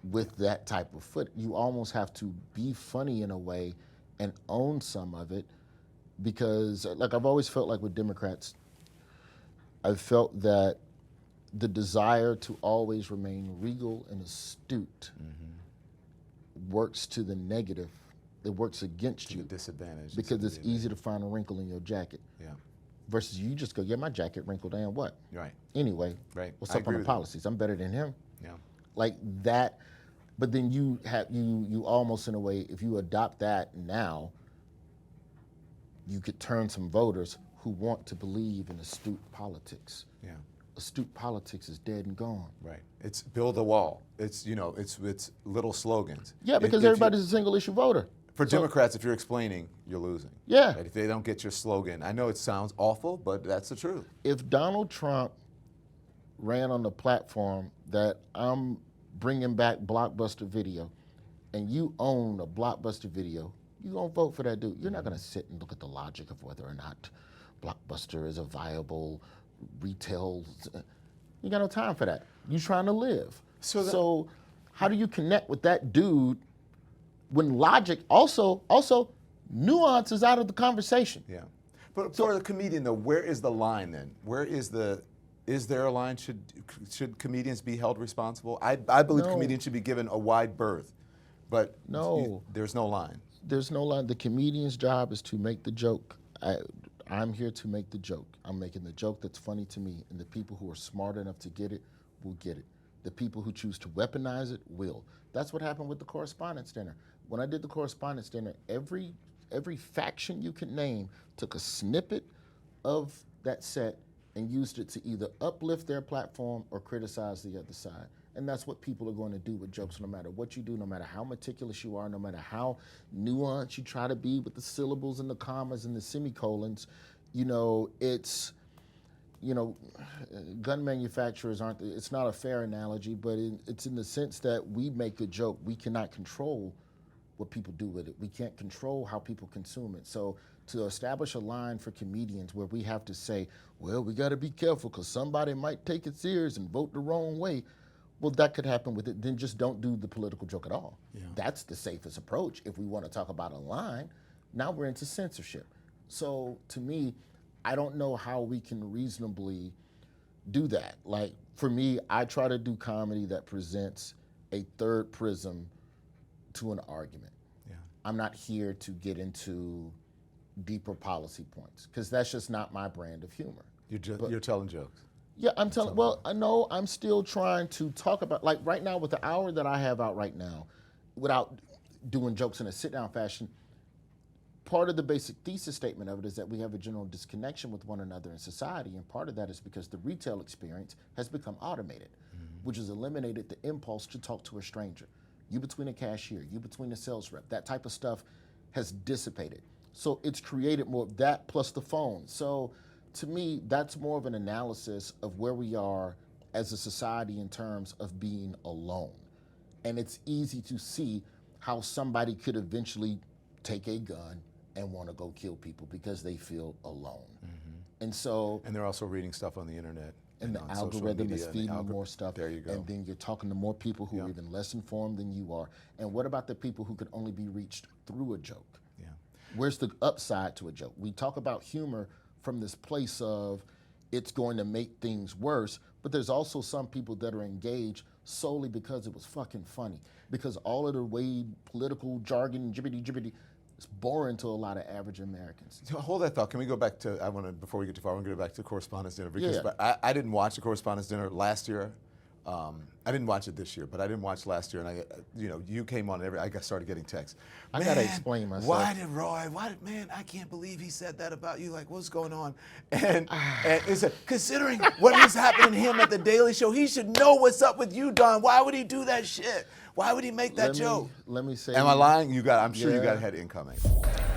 With that type of foot, you almost have to be funny in a way and own some of it. Because, like, I've always felt like with Democrats, I've felt that the desire to always remain regal and astute works to the negative. It works against you. To the disadvantage. Because it's easy to find a wrinkle in your jacket. Yeah. Versus you just go, yeah, my jacket wrinkled, and what? Right. Anyway, right. What's up on the policies? I'm better than him. Yeah. Like that. But then you almost, in a way, if you adopt that now, you could turn some voters who want to believe in astute politics. Yeah. Astute politics is dead and gone. Right. It's build a wall. It's it's little slogans. Yeah, because everybody's a single issue voter. For Democrats, if you're explaining, you're losing. Yeah. Right? If they don't get your slogan, I know it sounds awful, but that's the truth. If Donald Trump ran on the platform that I'm bringing back Blockbuster Video, and you own a Blockbuster Video, you're going to vote for that dude. You're not going to sit and look at the logic of whether or not Blockbuster is a viable retail. You got no time for that. You're trying to live. So how do you connect with that dude when logic also nuance is out of the conversation? Yeah. But for the comedian, though, where is the line then? Is there a line? Should comedians be held responsible? I believe comedians should be given a wide berth, but there's no line. There's no line. The comedian's job is to make the joke. I'm here to make the joke. I'm making the joke that's funny to me, and the people who are smart enough to get it will get it. The people who choose to weaponize it will. That's what happened with the Correspondents' Dinner. When I did the Correspondents' Dinner, every faction you could name took a snippet of that set and used it to either uplift their platform or criticize the other side. And that's what people are going to do with jokes, no matter what you do, no matter how meticulous you are, no matter how nuanced you try to be with the syllables and the commas and the semicolons. Gun manufacturers it's not a fair analogy, but it's in the sense that we make a joke. We cannot control what people do with it. We can't control how people consume it. So to establish a line for comedians where we have to say, well, we got to be careful because somebody might take it serious and vote the wrong way. Well, that could happen with it. Then just don't do the political joke at all. Yeah. That's the safest approach if we want to talk about a line. Now we're into censorship. So to me, I don't know how we can reasonably do that. Like, for me, I try to do comedy that presents a third prism to an argument. Yeah. I'm not here to get into deeper policy points because that's just not my brand of humor. You're telling jokes. Yeah, I'm telling. Well, I know I'm still trying to talk about, like right now with the hour that I have out right now, without doing jokes in a sit-down fashion. Part of the basic thesis statement of it is that we have a general disconnection with one another in society, and part of that is because the retail experience has become automated, which has eliminated the impulse to talk to a stranger. You between a cashier, you between a sales rep, that type of stuff has dissipated. So it's created more of that plus the phone. So to me, that's more of an analysis of where we are as a society in terms of being alone. And it's easy to see how somebody could eventually take a gun and want to go kill people because they feel alone. And they're also reading stuff on the internet. And the algorithm is feeding you more stuff. There you go. And then you're talking to more people who are even less informed than you are. And what about the people who could only be reached through a joke? Yeah. Where's the upside to a joke? We talk about humor from this place of it's going to make things worse, but there's also some people that are engaged solely because it was fucking funny. Because all of the way political jargon, jibbity, It's boring to a lot of average Americans. So hold that thought. Can we go back to, before we get too far, I want to go back to Correspondents' Dinner. Because Yeah. I didn't watch the Correspondents' Dinner last year. I didn't watch it this year, but I didn't watch last year. And you came on and I started getting texts. I got to explain myself. Man, I can't believe he said that about you. Like, what's going on? And it said, considering what is happening to him at the Daily Show, he should know what's up with you, Don. Why would he do that shit? Why would he make that joke? Let me say. Am I lying? I'm sure you got a head incoming.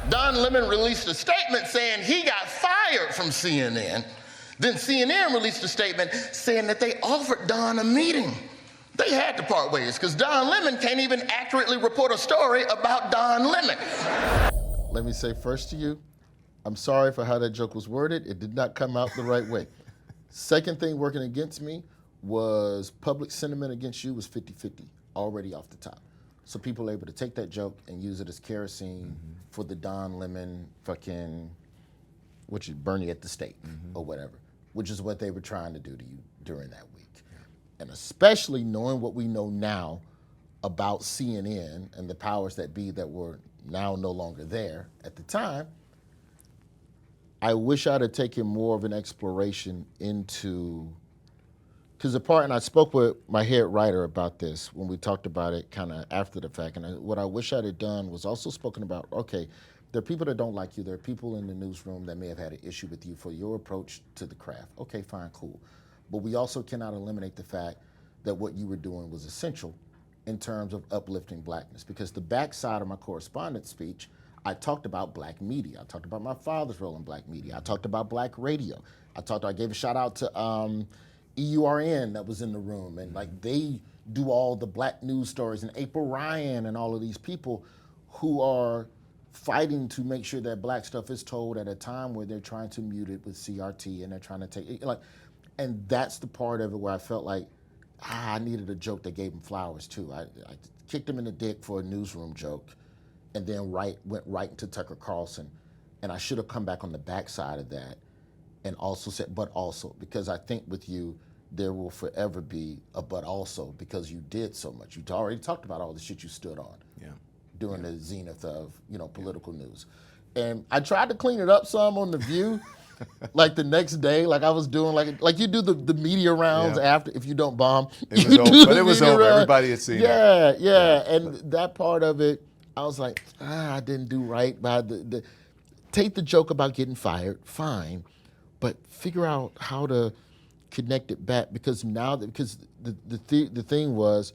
Don Lemon released a statement saying he got fired from CNN. Then CNN released a statement saying that they offered Don a meeting. They had to part ways because Don Lemon can't even accurately report a story about Don Lemon. Let me say first to you, I'm sorry for how that joke was worded. It did not come out the right way. Second thing working against me was public sentiment against you was 50-50 already off the top. So people were able to take that joke and use it as kerosene for the Don Lemon which is burn you at the stake or whatever, which is what they were trying to do to you during that week. Yeah. And especially knowing what we know now about CNN and the powers that be that were now no longer there at the time, I wish I'd have taken more of an exploration into, because and I spoke with my head writer about this when we talked about it kind of after the fact, and what I wish I'd have done was also spoken about, okay, there are people that don't like you, there are people in the newsroom that may have had an issue with you for your approach to the craft. Okay, fine, cool. But we also cannot eliminate the fact that what you were doing was essential in terms of uplifting blackness, because the backside of my correspondence speech, I talked about black media. I talked about my father's role in black media. I talked about black radio. I gave a shout out to EURN that was in the room, and like they do all the black news stories, and April Ryan and all of these people who are fighting to make sure that black stuff is told at a time where they're trying to mute it with CRT and they're trying to take it, and that's the part of it where I felt like I needed a joke that gave him flowers too. I kicked him in the dick for a newsroom joke, and then went right into Tucker Carlson, and I should have come back on the backside of that and also said, but also, because I think with you, there will forever be a but also, because you did so much. You already talked about all the shit you stood on during the zenith of political news. And I tried to clean it up some on The View, like the next day, like I was doing, like you do the media rounds after, if you don't bomb. It was over, but it was over. Everybody had seen it. Yeah. And that part of it, I was like, I didn't do right by take the joke about getting fired, fine, but figure out how to connect it back, because the thing was,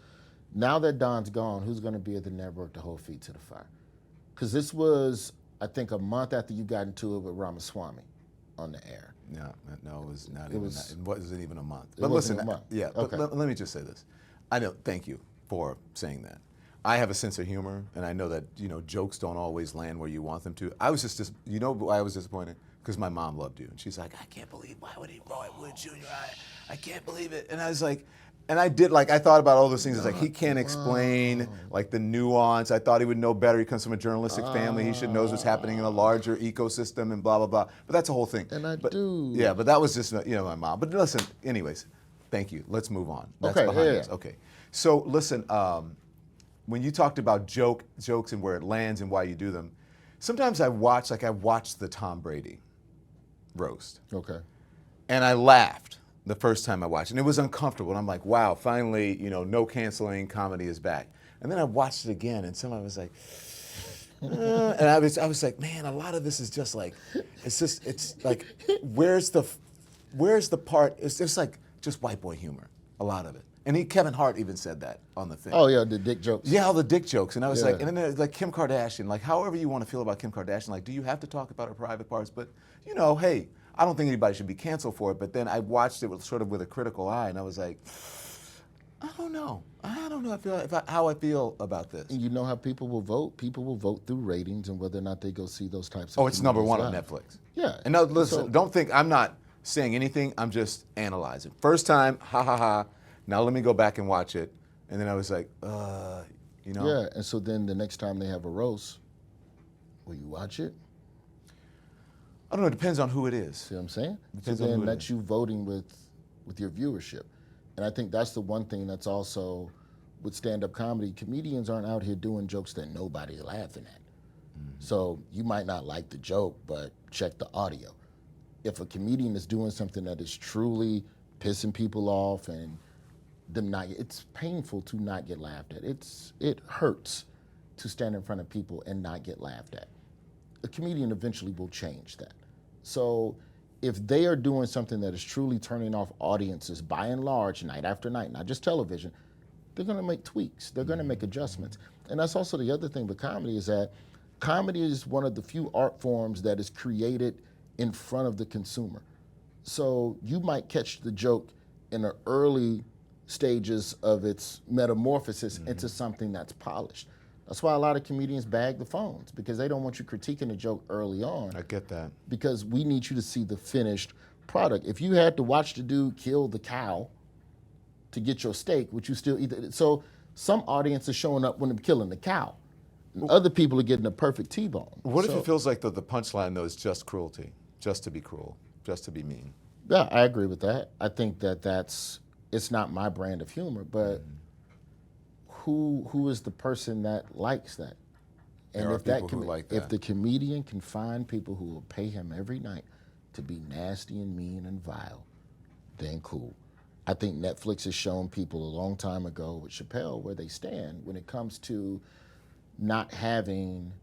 now that Don's gone, who's going to be at the network to hold feet to the fire? Because this was, I think, a month after you got into it with Ramaswamy on the air. No, it was not even that. It wasn't even a month. But listen, a month. Okay. But let me just say this. I know. Thank you for saying that. I have a sense of humor, and I know that jokes don't always land where you want them to. I was just why I was disappointed? Because my mom loved you, and she's like, I can't believe, why would he Roy Wood Jr.? I can't believe it. And I was like, and I thought about all those things. It's like, he can't explain like the nuance. I thought he would know better. He comes from a journalistic family. He should know what's happening in a larger ecosystem and blah, blah, blah. But that's a whole thing. And I do. Yeah, but that was just, my mom. But listen, anyways, thank you. Let's move on. That's behind us. Okay. So listen, when you talked about jokes and where it lands and why you do them, sometimes I watched the Tom Brady roast. Okay. And I laughed the first time I watched it. And it was uncomfortable. And I'm like, wow, finally, no canceling, comedy is back. And then I watched it again, and somebody was like, and I was like, man, a lot of this is just like, it's like, where's the part? It's just like just white boy humor, a lot of it. And Kevin Hart even said that on the thing. Oh yeah, the dick jokes. Yeah, all the dick jokes. And I was like, and then there's like Kim Kardashian, like however you want to feel about Kim Kardashian, like, do you have to talk about her private parts? But hey, I don't think anybody should be canceled for it. But then I watched it with a critical eye, and I was like, I don't know how I feel about this. You know how people will vote? People will vote through ratings and whether or not they go see those types of Oh, it's number one on Netflix. Yeah. And now listen, don't think I'm not saying anything. I'm just analyzing. First time, ha ha ha. Now let me go back and watch it. And then I was like, Yeah, and so then the next time they have a roast, will you watch it? I don't know. It depends on who it is. See what I'm saying? Depends so on then who it that's is. you voting with your viewership. And I think that's the one thing that's also with stand-up comedy. Comedians aren't out here doing jokes that nobody's laughing at. So you might not like the joke, but check the audio. If a comedian is doing something that is truly pissing people off and them not, it's painful to not get laughed at. It hurts to stand in front of people and not get laughed at. A comedian eventually will change that. So if they are doing something that is truly turning off audiences by and large, night after night, not just television, they're gonna make tweaks, they're gonna make adjustments. And that's also the other thing with comedy is that comedy is one of the few art forms that is created in front of the consumer. So you might catch the joke in the early stages of its metamorphosis into something that's polished. That's why a lot of comedians bag the phones, because they don't want you critiquing the joke early on. I get that. Because we need you to see the finished product. If you had to watch the dude kill the cow to get your steak, would you still eat it? So some audience is showing up when they're killing the cow. And other people are getting a perfect T-bone. What if it feels like the punchline, though, is just cruelty, just to be cruel, just to be mean? Yeah, I agree with that. I think it's not my brand of humor, but who is the person that likes that? And There are if that people who like if that. the comedian can find people who will pay him every night to be nasty and mean and vile, then cool. I think Netflix has shown people a long time ago with Chappelle where they stand when it comes to not having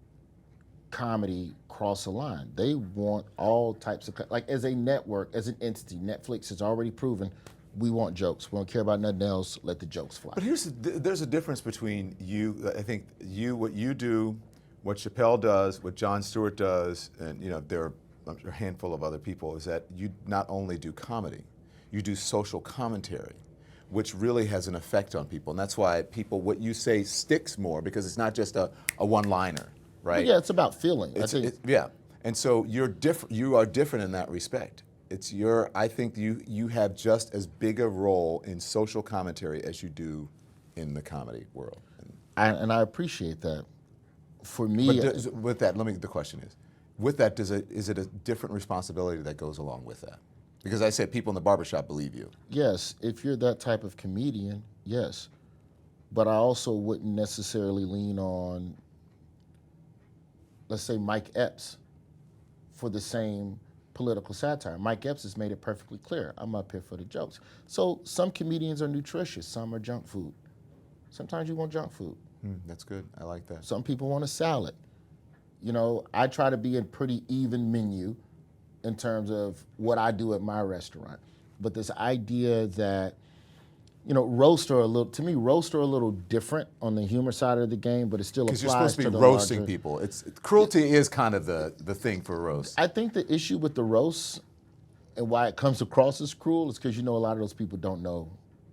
comedy cross a line. They want all types of, like as a network, as an entity, Netflix has already proven we want jokes. We don't care about nothing else. Let the jokes fly. But there's a difference between you, I think what you do, what Chappelle does, what Jon Stewart does, and there are a handful of other people, is that you not only do comedy, you do social commentary, which really has an effect on people. And that's why what you say sticks more, because it's not just a one-liner, right? Yeah, it's about feeling. Yeah. And so you are different in that respect. I think you have just as big a role in social commentary as you do in the comedy world. And I appreciate that. For me, With that, the question is, with that, is it a different responsibility that goes along with that? Because I said people in the barbershop believe you. yes, if you're that type of comedian, yes. But I also wouldn't necessarily lean on, let's say, Mike Epps for the same political satire. Mike Epps has made it perfectly clear, I'm up here for the jokes. So some comedians are nutritious, some are junk food. Sometimes you want junk food. That's good. I like that. Some people want a salad. I try to be a pretty even menu in terms of what I do at my restaurant. But this idea that, roast are a little different on the humor side of the game, but it still applies to the Because you're supposed to be roasting larger people. Cruelty is kind of the thing for roast. I think the issue with the roast and why it comes across as cruel is because a lot of those people don't know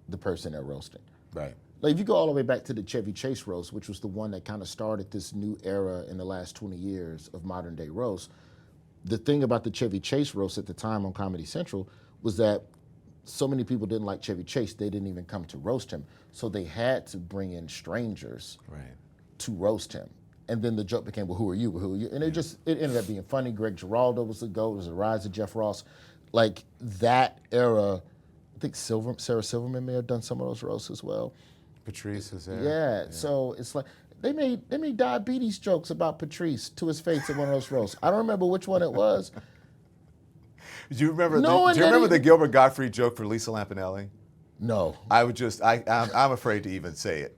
the person they're roasting. Right. Like if you go all the way back to the Chevy Chase roast, which was the one that kind of started this new era in the last 20 years of modern day roast, the thing about the Chevy Chase roast at the time on Comedy Central was that so many people didn't like Chevy Chase, they didn't even come to roast him. So they had to bring in strangers to roast him. And then the joke became, well, who are you? Well, who are you? And it ended up being funny. Greg Giraldo was the GOAT. It was the rise of Jeff Ross. Like that era, I think Sarah Silverman may have done some of those roasts as well. Patrice is there. Yeah, so it's like they made diabetes jokes about Patrice to his face in one of those roasts. I don't remember which one it was. Do you remember the Gilbert Gottfried joke for Lisa Lampanelli? No. I'm afraid to even say it.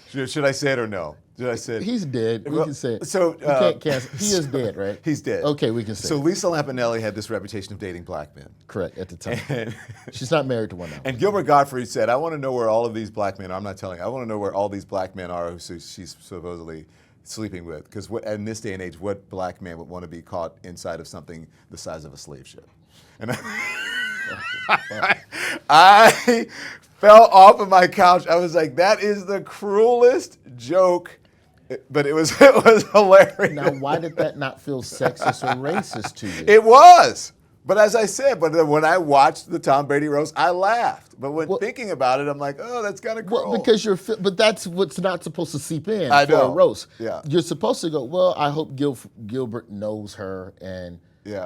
Should I say it or no? Should I say it? He's dead. We can say it. So we can't cancel. He is dead, right? He's dead. Okay, we can say So it. Lisa Lampanelli had this reputation of dating black men. Correct, at the time. She's not married to one now. And Gilbert Gottfried said, I want to know where all of these black men are. I'm not telling you. I want to know where all these black men are who she's supposedly sleeping with. Because in this day and age, what black man would want to be caught inside of something the size of a slave ship? And I fell off of my couch. I was like, that is the cruelest joke. But it was hilarious. Now, why did that not feel sexist or racist to you? It was. But as I said, when I watched the Tom Brady roast, I laughed. But when thinking about it, I'm like, oh, that's kind of cruel. Well, because but that's what's not supposed to seep in I for know. a roast. Yeah. You're supposed to go, well, I hope Gilbert knows her and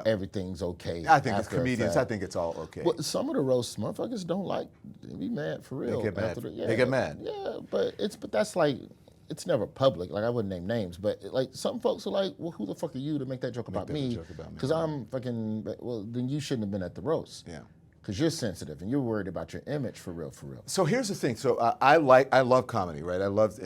everything's okay. I think as comedians, I think it's all okay. Well, some of the roasts, motherfuckers don't like. They be mad for real. They get mad. Yeah, They get mad. Yeah, but that's like, it's never public. Like I wouldn't name names, but like some folks are like, well, who the fuck are you to make that joke about that a me? joke about me, Because yeah. I'm fucking. Well, then you shouldn't have been at the roast. Yeah. Because you're sensitive and you're worried about your image for real, for real. So here's the thing. So I love comedy, right? I love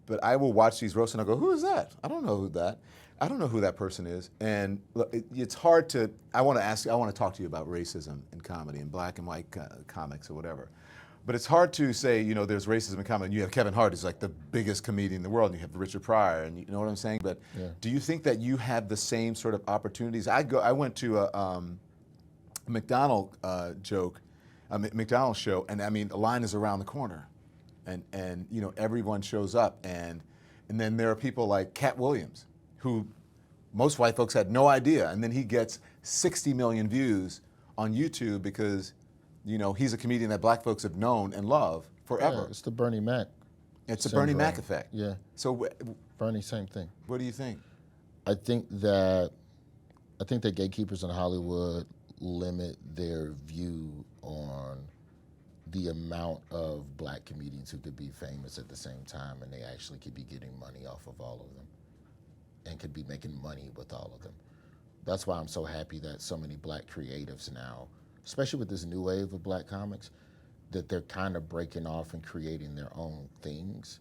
but I will watch these roasts and I go, who is that? I don't know who that person is. And look, it's hard to. I want to talk to you about racism in comedy and black and white comics or whatever. But it's hard to say, there's racism in comedy. And you have Kevin Hart, who's like the biggest comedian in the world, and you have Richard Pryor, and you know what I'm saying? But do you think that you have the same sort of opportunities? I went to a McDonald's McDonald's show, and I mean the line is around the corner, and everyone shows up, and then there are people like Cat Williams, who most white folks had no idea, and then he gets 60 million views on YouTube because he's a comedian that black folks have known and love forever. Yeah, it's the Bernie Mac. It's the Bernie Mac effect. Yeah. So Bernie, same thing. what do you think? I think that gatekeepers in Hollywood limit their view on the amount of black comedians who could be famous at the same time, and they actually could be getting money off of all of them and could be making money with all of them. That's why I'm so happy that so many black creatives now, especially with this new wave of black comics, that they're kind of breaking off and creating their own things,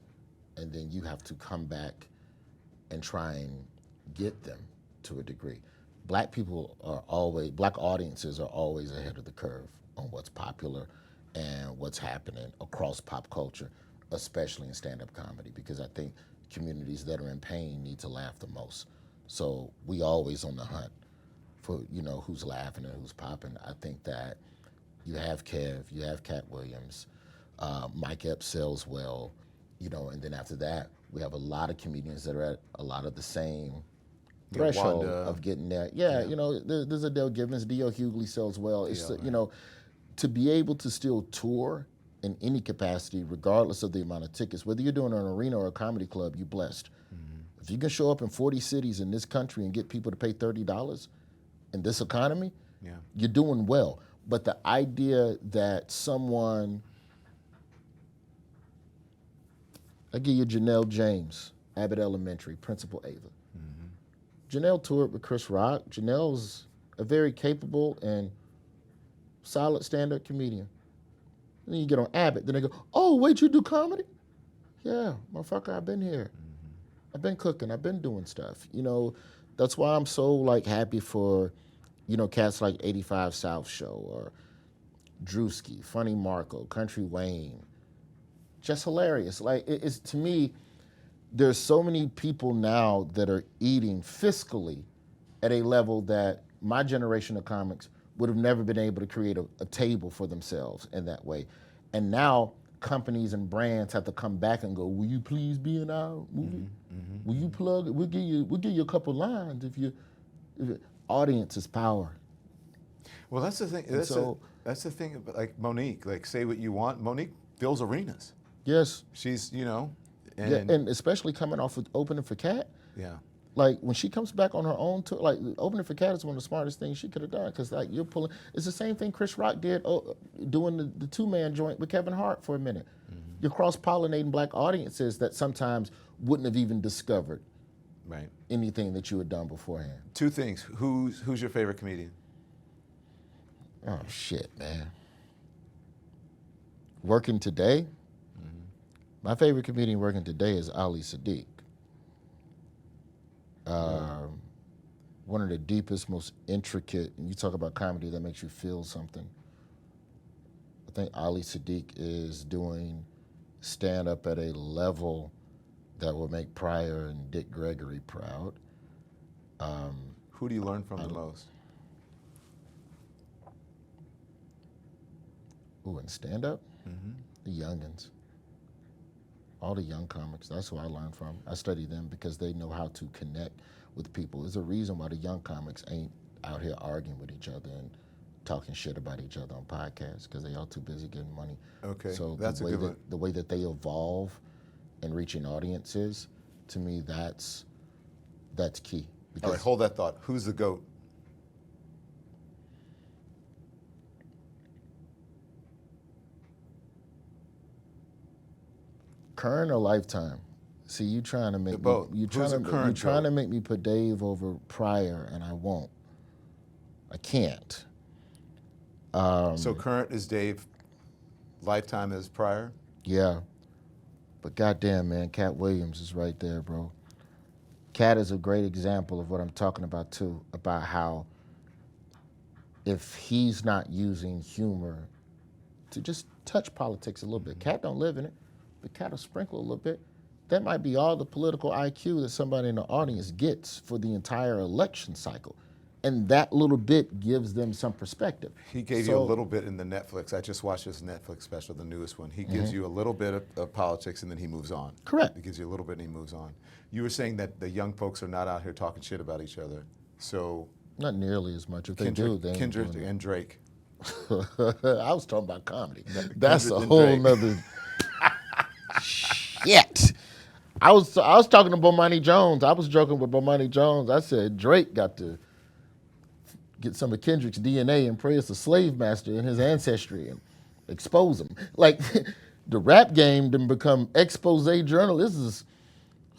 and then you have to come back and try and get them to a degree. Black audiences are always ahead of the curve on what's popular and what's happening across pop culture, especially in stand-up comedy, because I think communities that are in pain need to laugh the most. So we always on the hunt for, who's laughing and who's popping. I think that you have Kev, you have Cat Williams, Mike Epps sells well, and then after that, we have a lot of comedians that are at a lot of the same threshold of getting there. Yeah, there's Adele Givens, D.L. Hughley sells well. It's to be able to still tour in any capacity, regardless of the amount of tickets, whether you're doing an arena or a comedy club, you're blessed. If you can show up in 40 cities in this country and get people to pay $30 in this economy, you're doing well. But the idea that I give you Janelle James, Abbott Elementary, Principal Ava. Janelle toured with Chris Rock. Janelle's a very capable and solid stand-up comedian. And then you get on Abbott, then they go, oh, wait, you do comedy? Yeah, motherfucker, I've been here. I've been cooking, I've been doing stuff. That's why I'm so happy for, cats like 85 South Show or Drewski, Funny Marco, Country Wayne. Just hilarious. It's to me, there's so many people now that are eating fiscally at a level that my generation of comics would have never been able to create a table for themselves in that way. And now companies and brands have to come back and go, will you please be in our movie? Will you plug it? We'll give you a couple lines if audience is power. Well, that's the thing. That's the thing. Like Monique, say what you want. Monique fills arenas. Yes. She's, and especially coming off with opening for Cat. Yeah. When she comes back on her own tour, opening for Cat is one of the smartest things she could have done, because you're pulling. It's the same thing Chris Rock did doing the two-man joint with Kevin Hart for a minute. You're cross-pollinating black audiences that sometimes wouldn't have even discovered anything that you had done beforehand. Two things. Who's your favorite comedian? Oh shit, man. Working today, my favorite comedian working today is Ali Sadiq. One of the deepest, most intricate, and you talk about comedy that makes you feel something. I think Ali Sadiq is doing stand-up at a level that will make Pryor and Dick Gregory proud. Who do you learn from the most? Ooh, in stand-up? The youngins. All the young comics, that's who I learn from. I study them because they know how to connect with people. There's a reason why the young comics ain't out here arguing with each other and talking shit about each other on podcasts, because they all too busy getting money. Okay, so that's a good one. The way that they evolve and reaching audiences, to me, that's key. All right, hold that thought. Who's the GOAT? Current or Lifetime? See, you trying to make both. me, Who's a current you trying GOAT? to make me put Dave over Pryor, and I won't. I can't. So current is Dave, lifetime is Pryor? Yeah, but goddamn, man, Cat Williams is right there, bro. Cat is a great example of what I'm talking about too, about how if he's not using humor to just touch politics a little bit, Cat don't live in it, but Cat will sprinkle a little bit. That might be all the political IQ that somebody in the audience gets for the entire election cycle. And that little bit gives them some perspective. He gave you a little bit in the Netflix. I just watched his Netflix special, the newest one. He gives you a little bit of politics and then he moves on. Correct. He gives you a little bit and he moves on. You were saying that the young folks are not out here talking shit about each other. So Not nearly as much. If they Kendrick, do, they ain't Kendrick doing and Drake. it. I was talking about comedy. That's a Kendrick and whole Drake. nother shit. I was talking to Bomani Jones. I was joking with Bomani Jones. I said Drake got to get some of Kendrick's DNA and pray it's a slave master in his ancestry and expose him. Like the rap game didn't become expose journalists. This is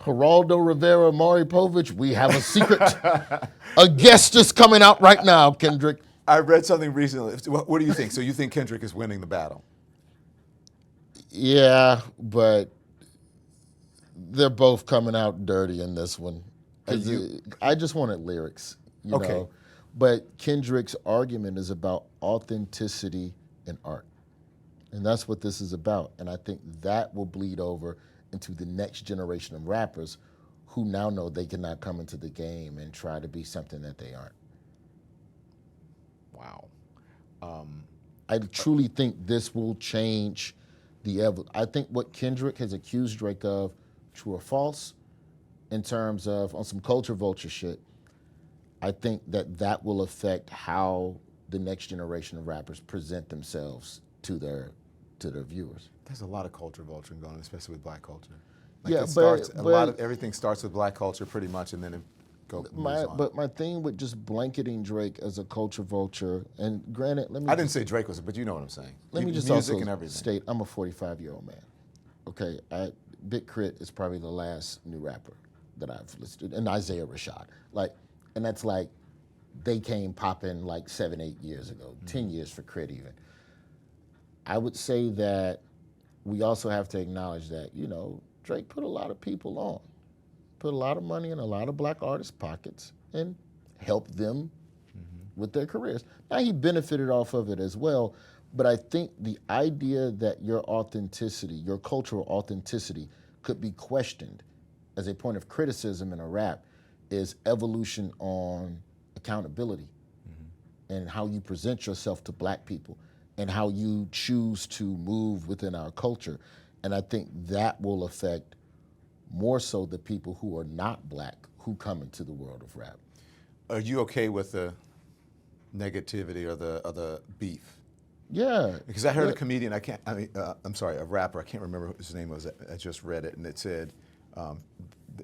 Geraldo Rivera, Maury Povich. We have a secret. A guest is coming out right now, Kendrick. I read something recently. What do you think? So you think Kendrick is winning the battle? Yeah, but they're both coming out dirty in this one. 'Cause I just wanted lyrics, you Okay. know. But Kendrick's argument is about authenticity in art. And that's what this is about. And I think that will bleed over into the next generation of rappers who now know they cannot come into the game and try to be something that they aren't. Wow. I truly think this will change I think what Kendrick has accused Drake of, true or false, in terms of on some culture vulture shit, I think that will affect how the next generation of rappers present themselves to their viewers. There's a lot of culture vulturing going on, especially with black culture. Yeah, it starts, but a lot of everything starts with black culture pretty much, and then it moves on. But my thing with just blanketing Drake as a culture vulture, and granted, I didn't say Drake was, but you know what I'm saying. Let me just music also and everything. state I'm a 45-year-old man. Okay, Big Crit is probably the last new rapper that I've listened to, and Isaiah Rashad. And that's like, they came popping like 7-8 years ago, 10 years for Crit even. I would say that we also have to acknowledge that, you know, Drake put a lot of people on, put a lot of money in a lot of black artists' pockets and helped them with their careers. Now he benefited off of it as well, but I think the idea that your authenticity, your cultural authenticity could be questioned as a point of criticism in a rap is evolution on accountability and how you present yourself to black people and how you choose to move within our culture. And I think that will affect more so the people who are not black who come into the world of rap. Are you okay with the negativity or the beef? Yeah. Because I heard a comedian, a rapper, I can't remember what his name was, I just read it, and it said,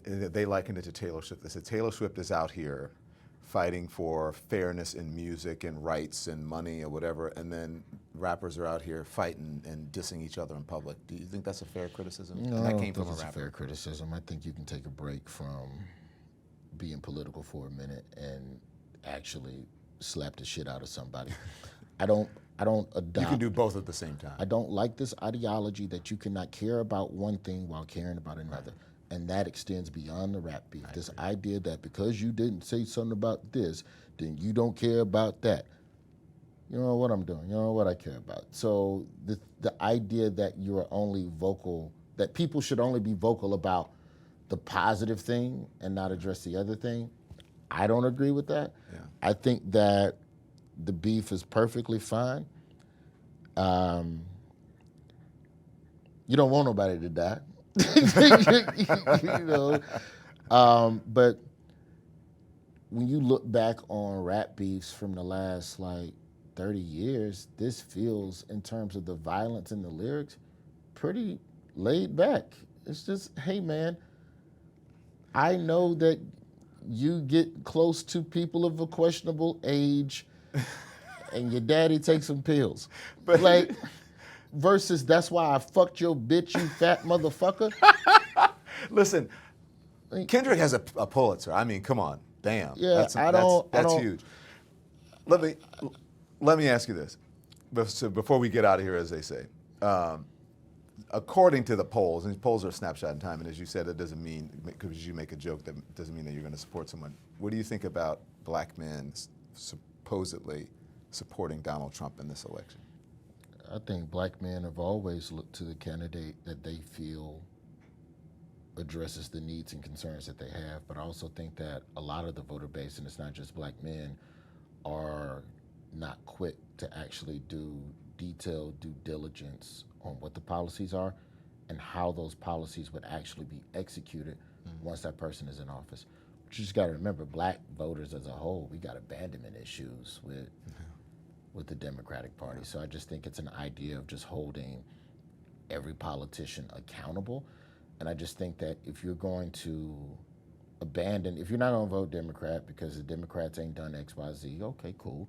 they likened it to Taylor Swift. They said, Taylor Swift is out here fighting for fairness in music and rights and money or whatever, and then rappers are out here fighting and dissing each other in public. Do you think that's a fair criticism? No, And I that don't came think from a it's a rapper. fair criticism. I think you can take a break from being political for a minute and actually slap the shit out of somebody. I don't adopt. You can do both at the same time. I don't like this ideology that you cannot care about one thing while caring about another. And that extends beyond the rap beef. This idea that because you didn't say something about this, then you don't care about that. You know what I'm doing. You know what I care about. So the idea that you're only vocal, that people should only be vocal about the positive thing and not address the other thing, I don't agree with that. Yeah. I think that the beef is perfectly fine. You don't want nobody to die. You know, but when you look back on rap beefs from the last like 30 years, this feels, in terms of the violence in the lyrics, pretty laid back. It's just, hey man, I know that you get close to people of a questionable age and your daddy takes some pills. But like, versus that's why I fucked your bitch, you fat motherfucker. Listen, Kendrick has a Pulitzer. I mean, come on, damn. Yeah, That's huge. Let me ask you this, before we get out of here, as they say. According to the polls, and polls are a snapshot in time, and as you said, it doesn't mean, because you make a joke, that doesn't mean that you're going to support someone. What do you think about black men supposedly supporting Donald Trump in this election? I think black men have always looked to the candidate that they feel addresses the needs and concerns that they have, but I also think that a lot of the voter base, and it's not just black men, are not quick to actually do detailed due diligence on what the policies are and how those policies would actually be executed once that person is in office. But you just got to remember, black voters as a whole, we got abandonment issues with the Democratic Party. So I just think it's an idea of just holding every politician accountable. And I just think that if you're going to if you're not going to vote Democrat because the Democrats ain't done X, Y, Z, okay, cool.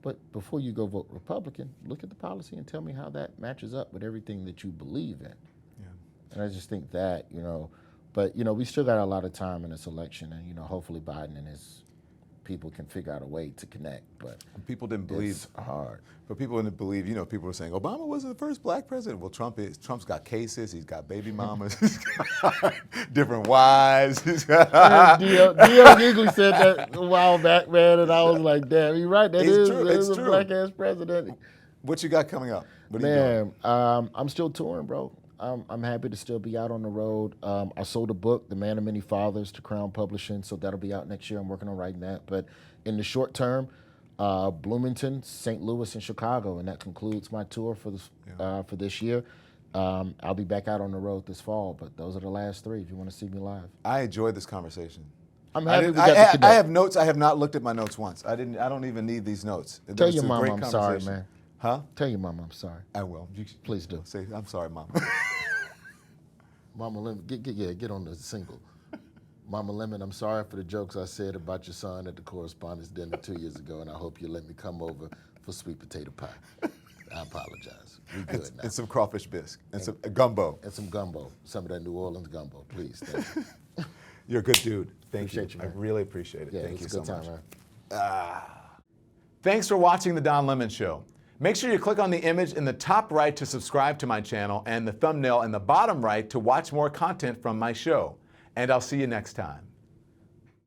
But before you go vote Republican, look at the policy and tell me how that matches up with everything that you believe in. Yeah. And I just think that, but, we still got a lot of time in this election, and, hopefully Biden and his people can figure out a way to connect. But people didn't believe. It's hard. But people didn't believe, people were saying Obama wasn't the first black president. Well, Trump's got cases, he's got baby mamas, he's got different wives. D.L. Hughley said that a while back, man, and I was like, damn, you're right, that is a black-ass president. What you got coming up? What Man, are you doing? I'm still touring, bro. I'm happy to still be out on the road. I sold a book, The Man of Many Fathers, to Crown Publishing, so that'll be out next year. I'm working on writing that. But in the short term, Bloomington, St. Louis, and Chicago, and that concludes my tour for this year. I'll be back out on the road this fall, but those are the last three if you want to see me live. I enjoyed this conversation. I'm happy we got to connect. I have notes. I have not looked at my notes once. I don't even need these notes. Tell your mama I'm sorry, man. Huh? Tell your mama I'm sorry. I will. Please do. Say, I'm sorry, Mama. Mama Lemon, get on the single. Mama Lemon, I'm sorry for the jokes I said about your son at the Correspondents' dinner 2 years ago, and I hope you let me come over for sweet potato pie. I apologize. We good now. And some crawfish bisque. And some gumbo. And some gumbo. Some of that New Orleans gumbo, please. Thank you. You're a good dude. Thank Appreciate you, man. I really appreciate it. Yeah, Thank you so much. Man. Thanks for watching The Don Lemon Show. Make sure you click on the image in the top right to subscribe to my channel and the thumbnail in the bottom right to watch more content from my show. And I'll see you next time.